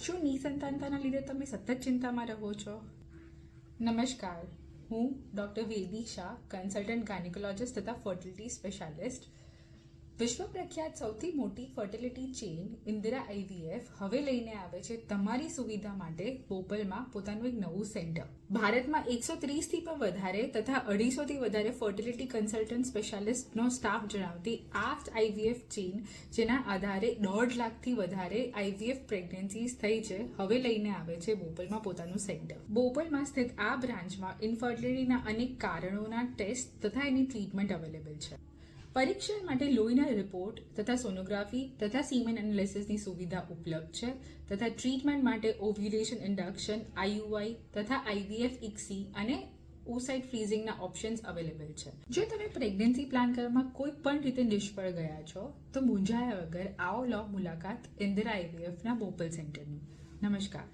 શું નિસંતાનતાના લીધે તમે સતત ચિંતામાં રહો છો? નમસ્કાર, હું doctor Vedi Shah, consultant gynaecologist તથા ફર્ટિલિટી સ્પેશિયાલિસ્ટ. વિશ્વ પ્રખ્યાત સૌથી મોટી ફર્ટિલિટી ચેઇન ઇન્દિરા આઈવીએફ હવે લઈને આવે છે તમારી સુવિધા માટે બોપલમાં પોતાનું એક નવું સેન્ટર. ભારતમાં 130થી પણ વધારે તથા 250થી વધારે ફર્ટિલિટી કન્સલ્ટન્ટ સ્પેશિયાલિસ્ટનો સ્ટાફ જણાવતી આ આઈવીએફ ચેઇન, જેના આધારે 1.5 લાખથી વધારે આઈવીએફ પ્રેગ્નન્સીઝ થઈ છે, હવે લઈને આવે છે બોપલમાં પોતાનું સેન્ટર. બોપલમાં સ્થિત આ બ્રાન્ચમાં ઇન્ફર્ટિલિટીના અનેક કારણોના ટેસ્ટ તથા એની ટ્રીટમેન્ટ અવેલેબલ છે. પરીક્ષણ માટે લોહીના રિપોર્ટ તથા સોનોગ્રાફી તથા સીમેન એનાલિસિસની સુવિધા ઉપલબ્ધ છે તથા ટ્રીટમેન્ટ માટે ઓવ્યુલેશન ઇન્ડક્શન, આઈયુઆઈ તથા આઈવીએફ ઇક્સી અને ઓસાઇટ ફ્રીઝિંગના ઓપ્શન્સ અવેલેબલ છે. જો તમે પ્રેગ્નન્સી પ્લાન કરવામાં કોઈ પણ રીતે નિષ્ફળ ગયા છો તો મૂંઝાયા વગર આવો લો મુલાકાત ઇન્દિરા આઈવીએફના બોપલ સેન્ટરની. નમસ્કાર.